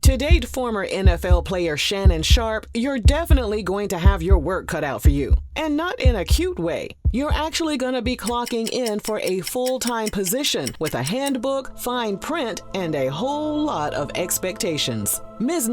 To date former NFL player Shannon Sharpe, you're definitely going to have your work cut out for you. And not in a cute way. You're actually going to be clocking in for a full-time position with a handbook, fine print, and a whole lot of expectations. Ms.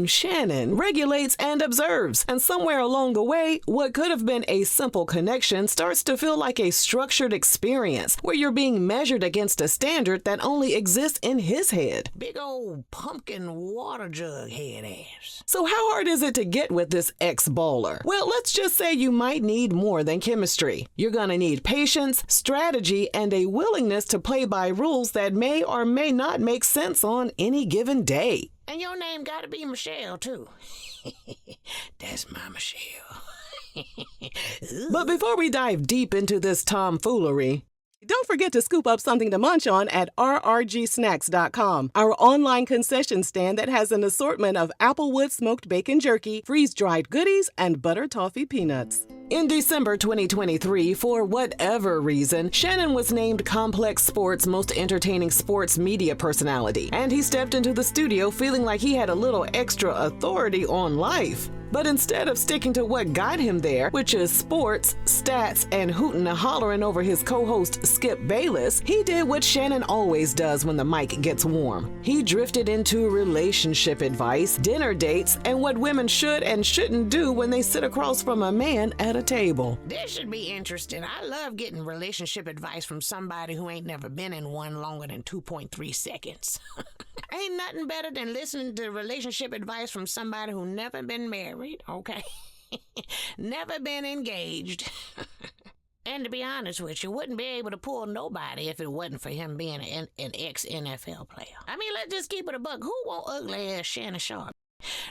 Shannon regulates and observes, and somewhere along the way, what could have been a simple connection starts to feel like a structured experience where you're being measured against a standard that only exists in his head. Big old pumpkin water jug head ass. So how hard is it to get with this ex-baller? Well, let's just say you might need more than chemistry. You're gonna need patience, strategy, and a willingness to play by rules that may or may not make sense on any given day. And your name gotta be Michelle, too. That's my Michelle. But before we dive deep into this tomfoolery, don't forget to scoop up something to munch on at rrgsnacks.com, our online concession stand that has an assortment of Applewood smoked bacon jerky, freeze-dried goodies, and butter toffee peanuts. In December 2023, for whatever reason, Shannon was named Complex Sports' most entertaining sports media personality, and he stepped into the studio feeling like he had a little extra authority on life. But instead of sticking to what got him there, which is sports, stats, and hooting and hollering over his co-host Skip Bayless, he did what Shannon always does when the mic gets warm. He drifted into relationship advice, dinner dates, and what women should and shouldn't do when they sit across from a man at a table. This should be interesting. I love getting relationship advice from somebody who ain't never been in one longer than 2.3 seconds. Ain't nothing better than listening to relationship advice from somebody who never been married, okay? Never been engaged. And to be honest with you, wouldn't be able to pull nobody if it wasn't for him being an ex-NFL player. I mean, let's just keep it a buck. Who want ugly-ass Shannon Sharpe?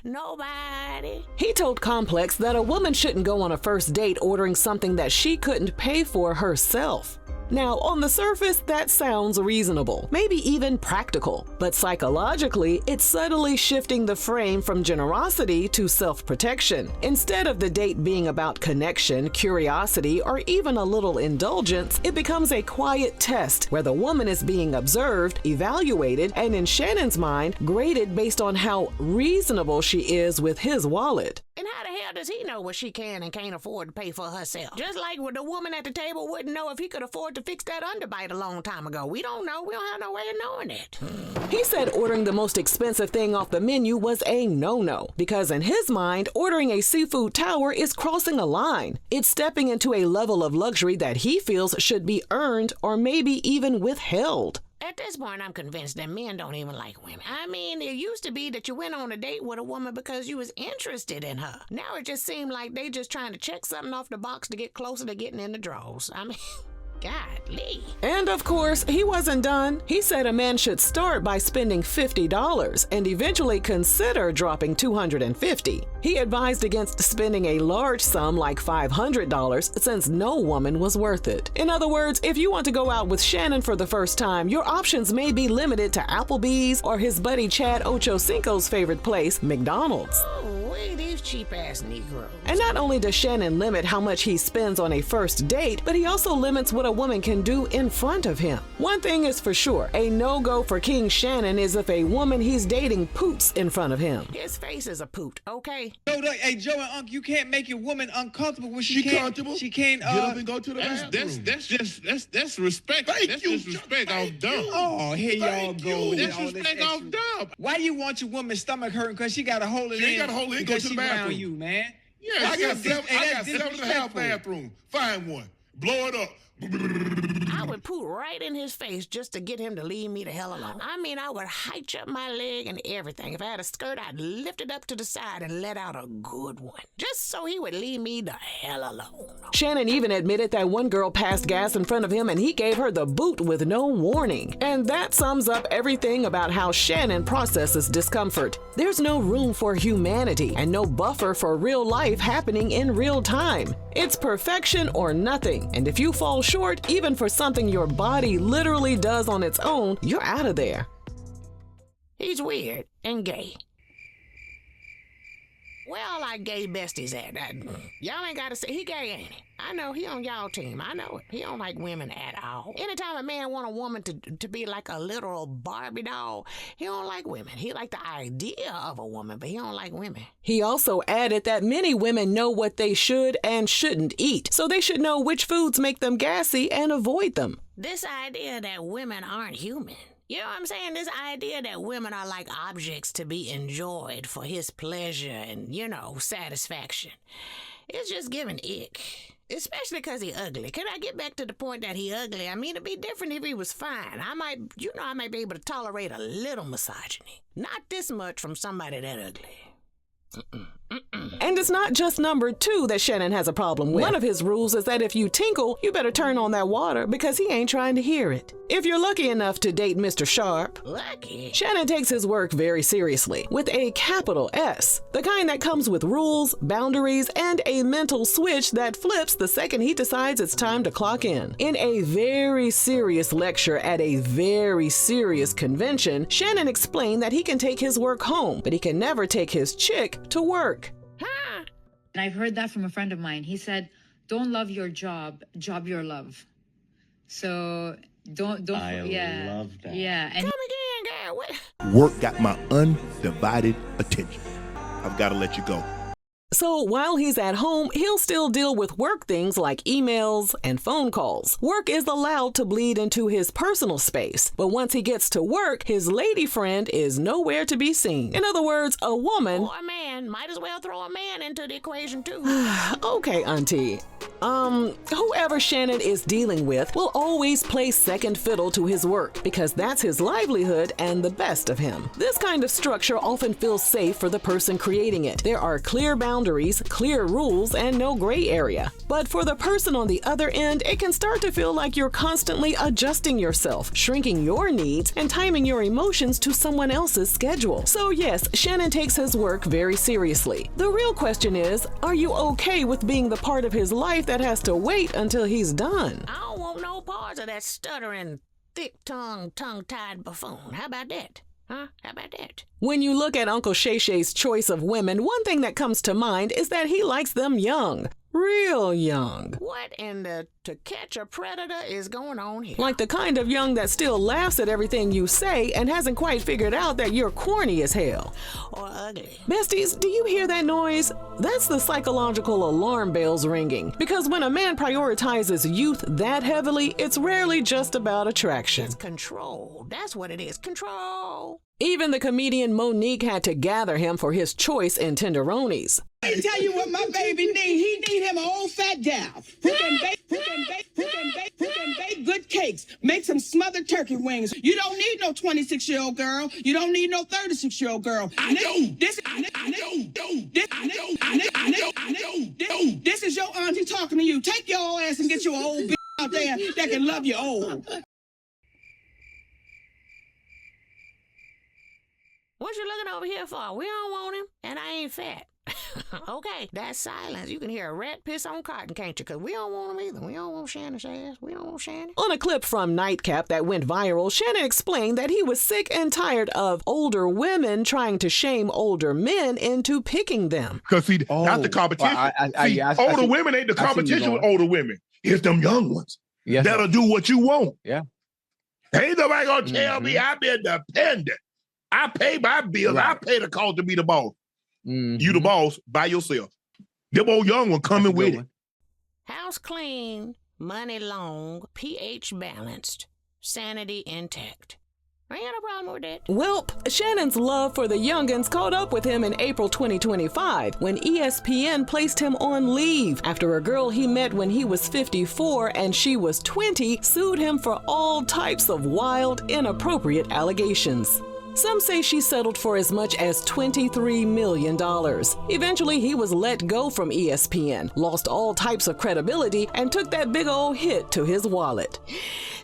Nobody. He told Complex that a woman shouldn't go on a first date ordering something that she couldn't pay for herself. Now, on the surface, that sounds reasonable, maybe even practical, but psychologically, it's subtly shifting the frame from generosity to self-protection. Instead of the date being about connection, curiosity, or even a little indulgence, it becomes a quiet test where the woman is being observed, evaluated, and in Shannon's mind, graded based on how reasonable she is with his wallet. And how the hell does he know what she can and can't afford to pay for herself? Just like the woman at the table wouldn't know if he could afford to fix that underbite a long time ago. We don't know. We don't have no way of knowing it. He said ordering the most expensive thing off the menu was a no-no, because in his mind, ordering a seafood tower is crossing a line. It's stepping into a level of luxury that he feels should be earned or maybe even withheld. At this point, I'm convinced that men don't even like women. I mean, it used to be that you went on a date with a woman because you was interested in her. Now it just seemed like they just trying to check something off the box to get closer to getting in the draws. I mean... Godly. And of course, he wasn't done. He said a man should start by spending $50 and eventually consider dropping $250. He advised against spending a large sum like $500 since no woman was worth it. In other words, if you want to go out with Shannon for the first time, your options may be limited to Applebee's or his buddy Chad Ochocinco's favorite place, McDonald's. Oh, wait, these cheap-ass Negroes. And not only does Shannon limit how much he spends on a first date, but he also limits what a woman can do in front of him. One thing is for sure, a no-go for King Shannon is if a woman he's dating poots in front of him. His face is a poot, okay? Hey, Joe and Unc, you can't make your woman uncomfortable when she can't. Comfortable? She can't. Get up and go to the bathroom. That's respect. That's disrespect off dump. Oh, here y'all go. That's respect off dump. Why do you want your woman's stomach hurting? Because she got to hold it in. She ain't got to hold it in. Go to the bathroom. You, man. Yeah, I got 7.5 bathrooms. Find one. Blow it up. I would poot right in his face just to get him to leave me the hell alone. I mean, I would hitch up my leg and everything. If I had a skirt, I'd lift it up to the side and let out a good one. Just so he would leave me the hell alone. Shannon even admitted that one girl passed gas in front of him and he gave her the boot with no warning. And that sums up everything about how Shannon processes discomfort. There's no room for humanity and no buffer for real life happening in real time. It's perfection or nothing. And if you fall short, even for something your body literally does on its own, you're out of there. He's weird and gay. Well, like gay besties at that. Y'all ain't got to say he gay, ain't he? I know he on y'all team. I know it. He don't like women at all. Anytime a man want a woman to be like a literal Barbie doll, he don't like women. He like the idea of a woman, but he don't like women. He also added that many women know what they should and shouldn't eat, so they should know which foods make them gassy and avoid them. This idea that women aren't human. You know what I'm saying? This idea that women are like objects to be enjoyed for his pleasure and, satisfaction. It's just giving ick. Especially because he ugly. Can I get back to the point that he ugly? I mean, it'd be different if he was fine. I might be able to tolerate a little misogyny. Not this much from somebody that ugly. And it's not just number 2 that Shannon has a problem with. One of his rules is that if you tinkle, you better turn on that water because he ain't trying to hear it. If you're lucky enough to date Mr. Sharpe, lucky, Shannon takes his work very seriously, with a capital S, the kind that comes with rules, boundaries, and a mental switch that flips the second he decides it's time to clock in. In a very serious lecture at a very serious convention, Shannon explained that he can take his work home, but he can never take his chick to work. Huh? And I've heard that from a friend of mine. He said, don't love your job your love. So don't I love that. Yeah. And Come again, girl. What? Work got my undivided attention. I've got to let you go. So while he's at home, he'll still deal with work things like emails and phone calls. Work is allowed to bleed into his personal space, but once he gets to work, his lady friend is nowhere to be seen. In other words, a woman... Or a man. Might as well throw a man into the equation, too. Okay, Auntie. Whoever Shannon is dealing with will always play second fiddle to his work because that's his livelihood and the best of him. This kind of structure often feels safe for the person creating it. There are clear boundaries, clear rules, and no gray area. But for the person on the other end, it can start to feel like you're constantly adjusting yourself, shrinking your needs, and timing your emotions to someone else's schedule. So yes, Shannon takes his work very seriously. The real question is, are you okay with being the part of his life that has to wait until he's done? I don't want no parts of that stuttering, thick-tongued, tongue-tied buffoon. How about that? Huh? How about that? When you look at Uncle Shay Shay's choice of women, one thing that comes to mind is that he likes them young. Real young. What in the to catch a predator is going on here? Like the kind of young that still laughs at everything you say and hasn't quite figured out that you're corny as hell. Or ugly. Besties, do you hear that noise? That's the psychological alarm bells ringing. Because when a man prioritizes youth that heavily, it's rarely just about attraction. It's control. That's what it is. Control. Even the comedian Monique had to gather him for his choice in tenderonis. Let me tell you what my baby need. He need him an old fat gal who can bake good cakes. Make some smothered turkey wings. You don't need no 26-year-old girl. You don't need no 36-year-old girl. This is your auntie talking to you. Take your ass and get you an old bitch out there that can love you old. What you looking over here for? We don't want him, and I ain't fat. Okay, that's silence. You can hear a rat piss on cotton, can't you? Because we don't want him either. We don't want Shannon's ass. We don't want Shannon. On a clip from Nightcap that went viral, Shannon explained that he was sick and tired of older women trying to shame older men into picking them. Because see, not the competition. Older women ain't the competition with older women. It's them young ones that'll do what you want. Yeah. Ain't nobody gonna tell me I'm independent. I pay my bills. Right. I pay the cost to be the boss. You the boss by yourself. Them old young one coming with it. House clean, money long, pH balanced, sanity intact. I ain't got no problem with that. Welp, Shannon's love for the youngins caught up with him in April 2025 when ESPN placed him on leave after a girl he met when he was 54 and she was 20 sued him for all types of wild, inappropriate allegations. Some say she settled for as much as $23 million. Eventually, he was let go from ESPN, lost all types of credibility, and took that big old hit to his wallet.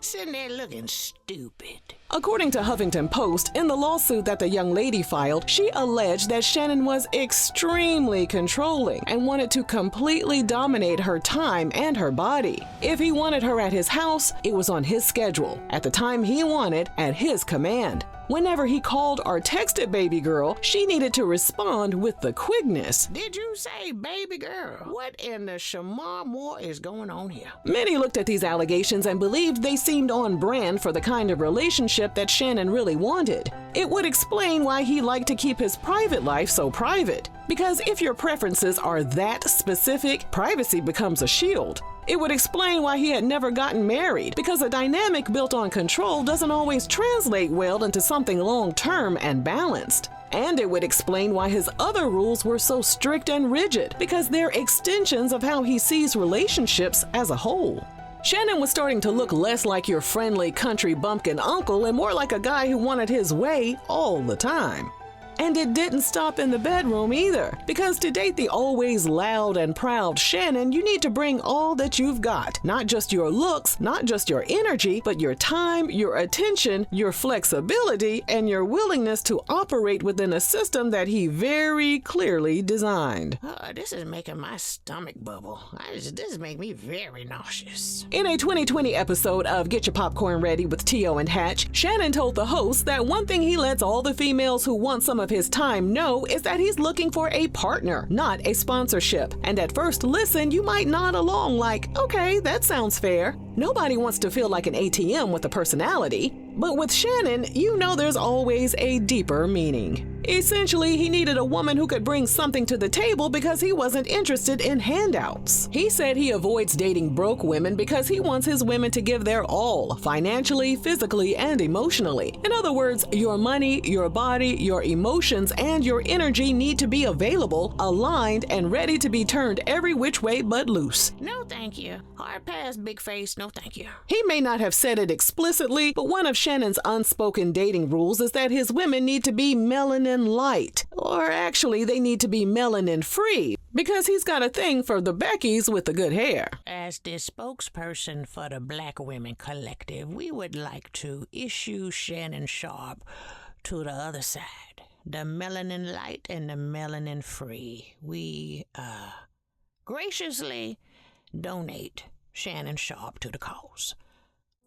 Sitting there looking stupid. According to Huffington Post, in the lawsuit that the young lady filed, she alleged that Shannon was extremely controlling and wanted to completely dominate her time and her body. If he wanted her at his house, it was on his schedule, at the time he wanted, at his command. Whenever he called or texted baby girl, she needed to respond with the quickness. Did you say baby girl? What in the shamar more is going on here? Many looked at these allegations and believed they seemed on brand for the kind of relationship that Shannon really wanted. It would explain why he liked to keep his private life so private. Because if your preferences are that specific, privacy becomes a shield. It would explain why he had never gotten married, because a dynamic built on control doesn't always translate well into something long-term and balanced. And it would explain why his other rules were so strict and rigid, because they're extensions of how he sees relationships as a whole. Shannon was starting to look less like your friendly country bumpkin uncle and more like a guy who wanted his way all the time. And it didn't stop in the bedroom either, because to date the always loud and proud Shannon, you need to bring all that you've got. Not just your looks, not just your energy, but your time, your attention, your flexibility, and your willingness to operate within a system that he very clearly designed. This is making my stomach bubble. This is making me very nauseous. In a 2020 episode of Get Your Popcorn Ready with Tio and Hatch, Shannon told the host that one thing he lets all the females who want some of his time know is that he's looking for a partner, not a sponsorship. And at first listen, you might nod along like, okay, that sounds fair. Nobody wants to feel like an ATM with a personality. But with Shannon, you know there's always a deeper meaning. Essentially, he needed a woman who could bring something to the table because he wasn't interested in handouts. He said he avoids dating broke women because he wants his women to give their all, financially, physically, and emotionally. In other words, your money, your body, your emotions, and your energy need to be available, aligned, and ready to be turned every which way but loose. No, thank you. Hard pass, big face, no thank you. He may not have said it explicitly, but one of Shannon's unspoken dating rules is that his women need to be melanin light, or actually they need to be melanin free, because he's got a thing for the Beckys with the good hair. As the spokesperson for the Black Women Collective, we would like to issue Shannon Sharpe to the other side, the melanin light and the melanin free. We graciously donate Shannon Sharpe to the cause.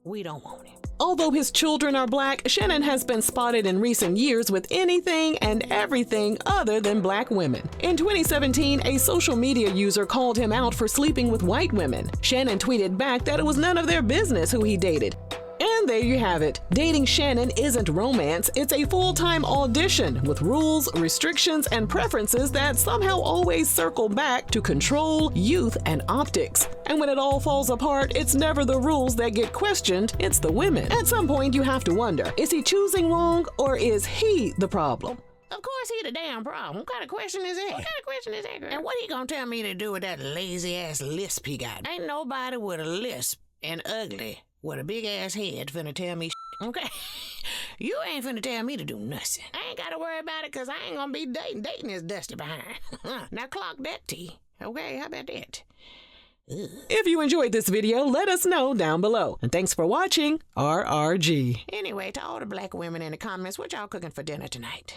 We don't want him. Although his children are black, Shannon has been spotted in recent years with anything and everything other than black women. In 2017, a social media user called him out for sleeping with white women. Shannon tweeted back that it was none of their business who he dated. And there you have it. Dating Shannon isn't romance, it's a full-time audition with rules, restrictions, and preferences that somehow always circle back to control, youth, and optics. And when it all falls apart, it's never the rules that get questioned, it's the women. At some point, you have to wonder, is he choosing wrong or is he the problem? Of course he the damn problem. What kind of question is that? Girl? And what he gonna tell me to do with that lazy-ass lisp he got? Ain't nobody with a lisp and ugly with a big-ass head finna tell me shit, okay? You ain't finna tell me to do nothing. I ain't gotta worry about it because I ain't gonna be dating his dusty behind. Now clock that T, okay? How about that? Ugh. If you enjoyed this video, let us know down below. And thanks for watching RRG. Anyway, to all the black women in the comments, what y'all cooking for dinner tonight?